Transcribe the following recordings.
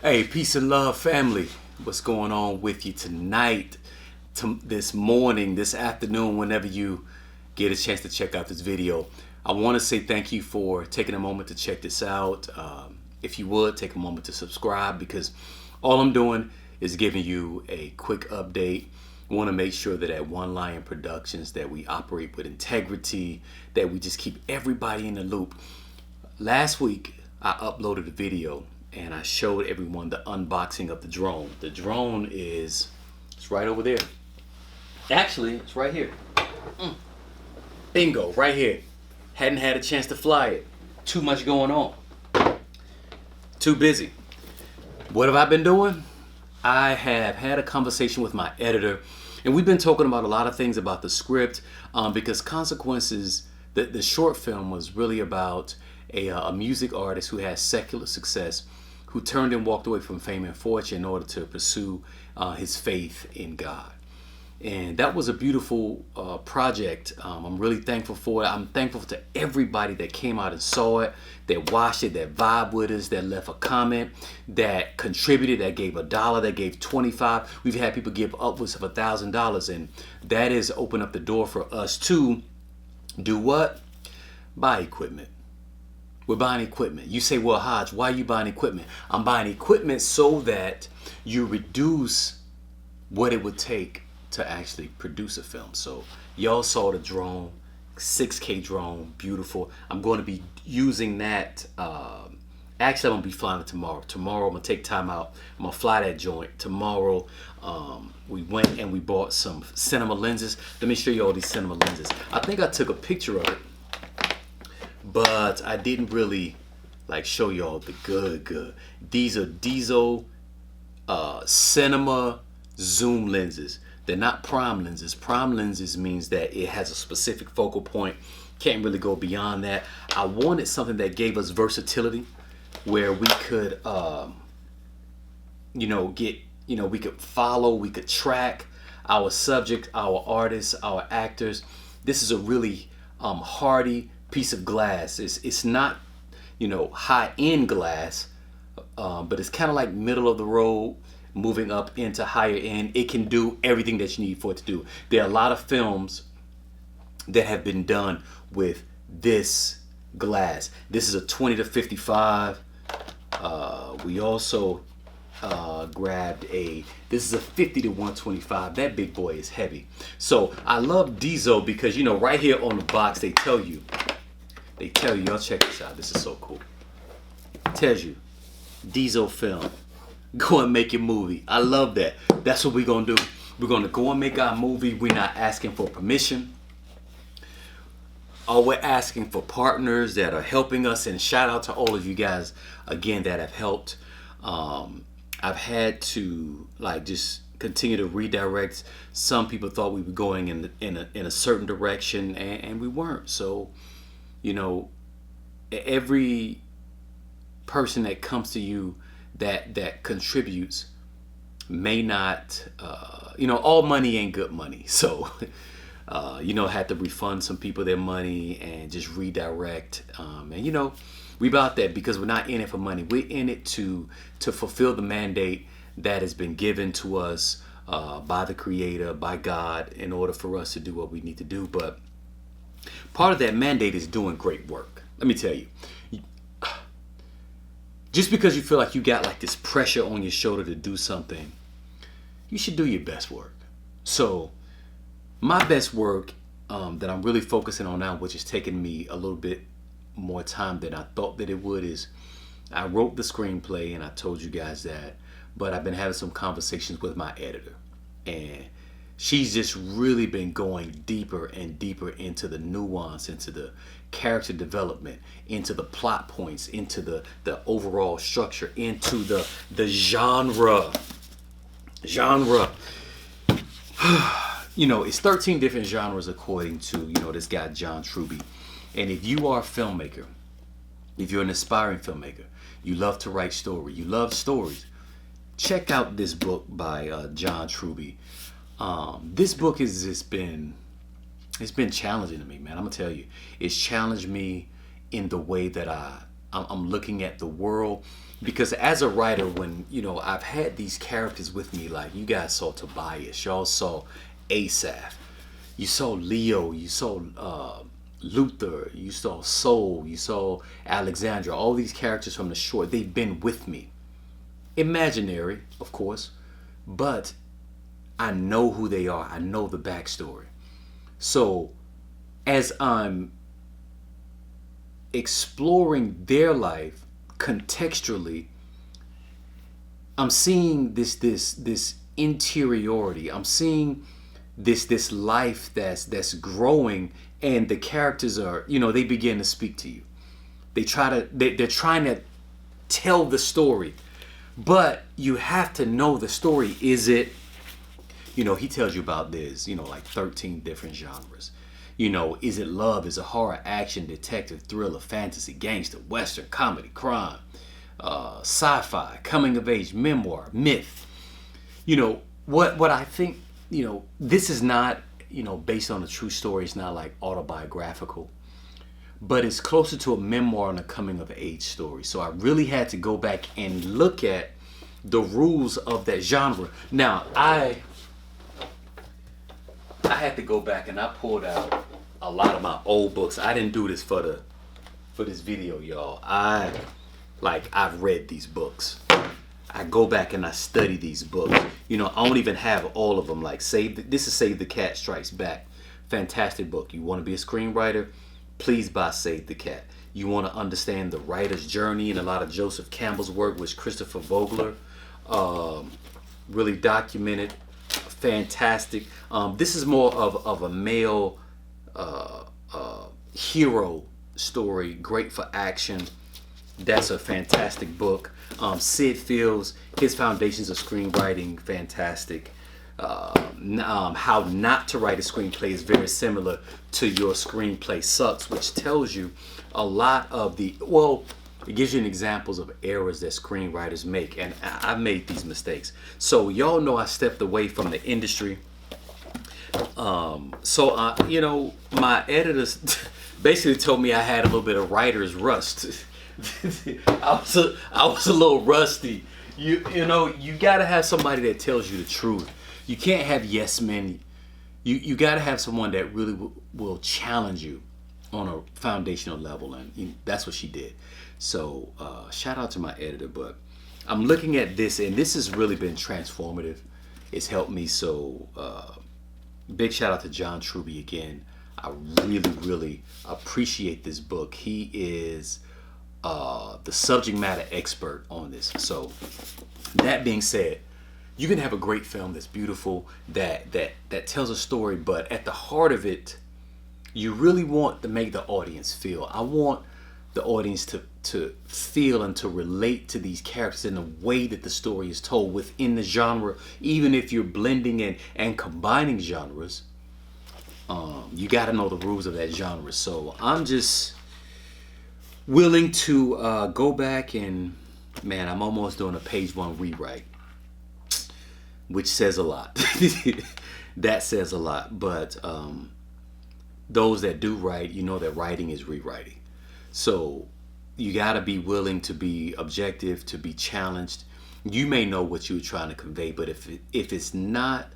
Hey, peace and love, family. What's going on with you tonight, this morning, this afternoon, whenever you get a chance to check out this video? I want to say thank you for taking a moment to check this out. If you would, take a moment to subscribe because all I'm doing is giving you a quick update. I want to make sure that at One Lion Productions that we operate with integrity, that we just keep everybody in the loop. Last week, I uploaded a video and I showed everyone the unboxing of the drone. The drone it's right over there. Actually, it's right here. Bingo, right here. Hadn't had a chance to fly it. Too much going on. Too busy. What have I been doing? I have had a conversation with my editor, and we've been talking about a lot of things about the script, because Consequences, the short film was really about a music artist who has secular success, who turned and walked away from fame and fortune in order to pursue his faith in God. And that was a beautiful project. I'm really thankful for it. I'm thankful to everybody that came out and saw it, that watched it, that vibed with us, that left a comment, that contributed, that gave $1, that gave 25. We've had people give upwards of $1,000, and that has opened up the door for us to do what? Buy equipment. We're buying equipment. You say, well, Hodge, why are you buying equipment? I'm buying equipment so that you reduce what it would take to actually produce a film. So y'all saw the drone, 6K drone, beautiful. I'm going to be using that. Actually, I'm going to be flying it tomorrow. Tomorrow, I'm going to take time out. I'm going to fly that joint. Tomorrow, we went and we bought some cinema lenses. Let me show you all these cinema lenses. I think I took a picture of it, but I didn't really like show y'all the good. These are diesel cinema zoom lenses. They're not prime lenses. Prime lenses means that it has a specific focal point. Can't really go beyond that. I wanted something that gave us versatility, where we could, we could follow, we could track our subject, our artists, our actors. This is a really hardy piece of glass. It's not, high-end glass, but it's kind of like middle of the road, moving up into higher end. It can do everything that you need for it to do. There are a lot of films that have been done with this glass. This is a 20 to 55. We also grabbed this is a 50 to 125. That big boy is heavy. So I love diesel because, right here on the box, they tell you, y'all check this out. This is so cool. It tells you, diesel film. Go and make your movie. I love that. That's what we're going to do. We're going to go and make our movie. We're not asking for permission. All we're asking for partners that are helping us. And shout out to all of you guys, again, that have helped. I've had to just continue to redirect. Some people thought we were going in a certain direction, and we weren't. So, every person that comes to you that contributes may not, all money ain't good money. So, had to refund some people their money and just redirect. And, we about that because we're not in it for money. We're in it to fulfill the mandate that has been given to us by the Creator, by God, in order for us to do what we need to do. But part of that mandate is doing great work. Let me tell you. Just because you feel like you got this pressure on your shoulder to do something, you should do your best work. So my best work that I'm really focusing on now, which is taking me a little bit more time than I thought that it would, is I wrote the screenplay, and I told you guys that, but I've been having some conversations with my editor, and she's just really been going deeper and deeper into the nuance, into the character development, into the plot points, into the overall structure, into the genre. It's 13 different genres according to, this guy, John Truby. And if you are a filmmaker, if you're an aspiring filmmaker, you love to write story, you love stories, check out this book by John Truby. This book has just been challenging to me, man. I'm gonna tell you, it's challenged me in the way that I I'm looking at the world. Because as a writer, when, I've had these characters with me, like you guys saw Tobias, y'all saw Asaph, you saw Leo, you saw Luther, you saw Soul, you saw Alexandra, all these characters from the short, they've been with me. Imaginary, of course, but I know who they are. I know the backstory. So as I'm exploring their life contextually, I'm seeing this interiority. I'm seeing this life that's growing, and the characters are, they begin to speak to you. They're trying to tell the story, but you have to know the story. Is it, he tells you about this, like 13 different genres. Is it love? Is it horror, action, detective, thriller, fantasy, gangster, western, comedy, crime, sci-fi, coming of age, memoir, myth? What I think, this is not, based on a true story. It's not like autobiographical, but it's closer to a memoir and a coming of age story. So I really had to go back and look at the rules of that genre. Now, I had to go back and I pulled out a lot of my old books. I didn't do this for this video, y'all. I've read these books. I go back and I study these books. I don't even have all of them. Like this is Save the Cat Strikes Back. Fantastic book. You want to be a screenwriter? Please buy Save the Cat. You want to understand the writer's journey and a lot of Joseph Campbell's work, which Christopher Vogler really documented. Fantastic. This is more of a male hero story, great for action. That's a fantastic book. Sid Fields, his Foundations of Screenwriting, fantastic. How Not to Write a Screenplay is very similar to Your Screenplay Sucks, which tells you a lot of it gives you examples of errors that screenwriters make, and I've made these mistakes. So y'all know I stepped away from the industry. My editors basically told me I had a little bit of writer's rust. I was a little rusty. You gotta have somebody that tells you the truth. You can't have yes men. You gotta have someone that really will challenge you on a foundational level, and that's what she did. So shout out to my editor. But I'm looking at this, and this has really been transformative. It's helped me. So big shout out to John Truby again. I really, really appreciate this book. He is the subject matter expert on this. So that being said, you can have a great film that's beautiful, that tells a story, but at the heart of it, you really want to make the audience feel. I want the audience to feel and to relate to these characters in the way that the story is told within the genre. Even if you're blending and combining genres, you got to know the rules of that genre. So I'm just willing to go back and, man, I'm almost doing a page 1 rewrite, which says a lot. That says a lot. But those that do write, that writing is rewriting. So you got to be willing to be objective, to be challenged. You may know what you're trying to convey, but if it's not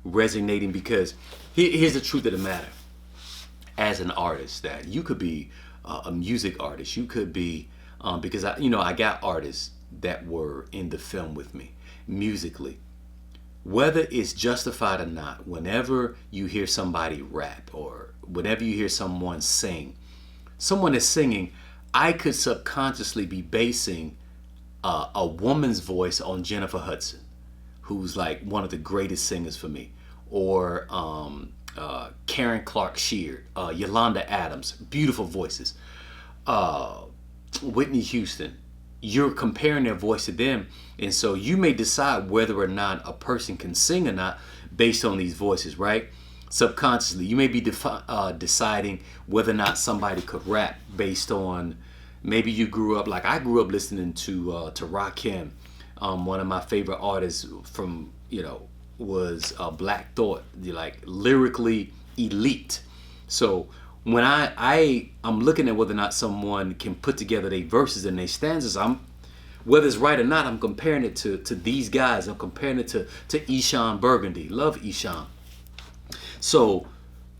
resonating, because here's the truth of the matter. As an artist, that you could be a music artist, you could be because I got artists that were in the film with me musically. Whether it's justified or not, whenever you hear somebody rap or whenever you hear someone sing, someone is singing, I could subconsciously be basing a woman's voice on Jennifer Hudson, who's like one of the greatest singers for me, or Karen Clark Sheard, Yolanda Adams, beautiful voices, Whitney Houston. You're comparing their voice to them, and so you may decide whether or not a person can sing or not based on these voices, right? Subconsciously, you may be deciding whether or not somebody could rap based on, maybe you grew up, like I grew up listening to Rakim. One of my favorite artists from, was Black Thought, like lyrically elite. So when I'm looking at whether or not someone can put together their verses and their stanzas, whether it's right or not, I'm comparing it to these guys. I'm comparing it to Eshawn Burgundy. Love Eshawn. So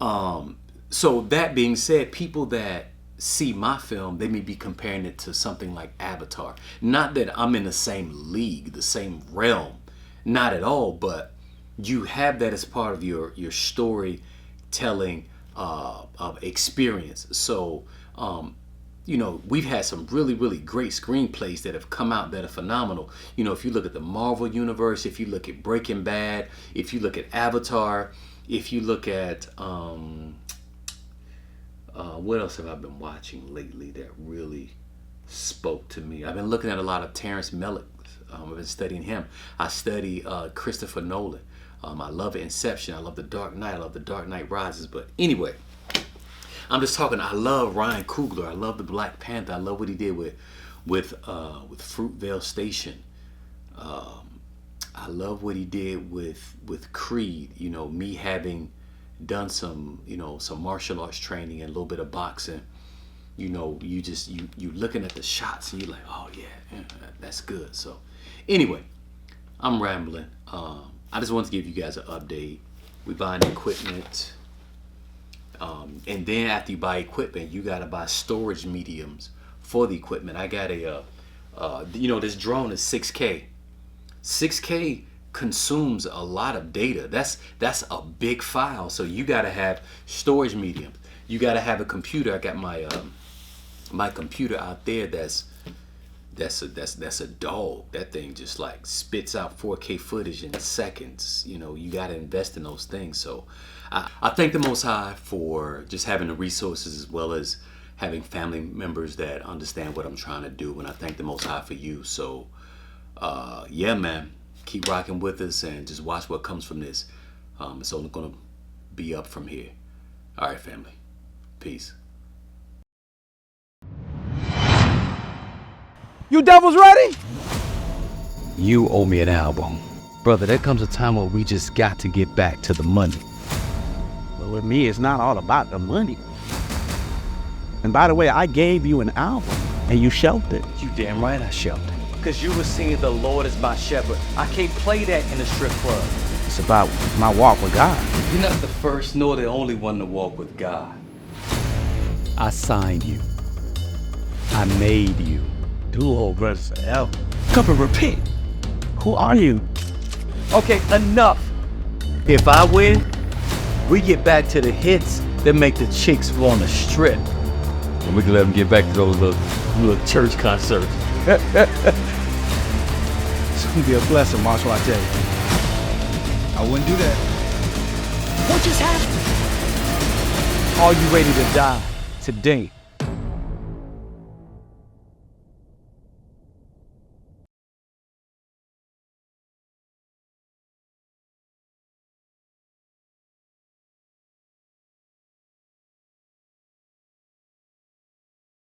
that being said, people that see my film, they may be comparing it to something like Avatar. Not that I'm in the same league, the same realm, not at all, but you have that as part of your storytelling experience. So we've had some really, really great screenplays that have come out that are phenomenal. If you look at the Marvel universe, if you look at Breaking Bad, if you look at Avatar, if you look at what else have I been watching lately that really spoke to me? I've been looking at a lot of Terrence Malick. I've been studying him. I study Christopher Nolan. I love Inception. I love The Dark Knight. I love The Dark Knight Rises. But anyway, I'm just talking. I love Ryan Coogler. I love the Black Panther. I love what he did with Fruitvale Station. I love what he did with Creed. Me having done some martial arts training and a little bit of boxing. You looking at the shots and you're like, oh yeah, that's good. So anyway, I'm rambling. I just wanted to give you guys an update. We buying equipment. And then after you buy equipment, you gotta buy storage mediums for the equipment. I got this drone is 6K. 6K consumes a lot of data. That's a big file. So you gotta have storage mediums. You gotta have a computer. I got my computer out there. That's a dog. That thing just like spits out 4K footage in seconds. You gotta invest in those things. So I thank the Most High for just having the resources as well as having family members that understand what I'm trying to do. And I thank the Most High for you. So yeah, man, keep rocking with us and just watch what comes from this. It's only gonna be up from here. All right, family. Peace. You devils ready? You owe me an album. Brother, there comes a time where we just got to get back to the money. Well, with me, it's not all about the money. And by the way, I gave you an album, and you shelved it. You damn right I shelved it. Because you were singing The Lord is my shepherd. I can't play that in a strip club. It's about my walk with God. You're not the first nor the only one to walk with God. I signed you. I made you. Two old brothers forever. Come and repent. Who are you? Okay, enough. If I win, we get back to the hits that make the chicks want to strip. And we can let them get back to those little church concerts. It's gonna be a blessing, Marshall, I tell you. I wouldn't do that. What just happened? Are you ready to die today?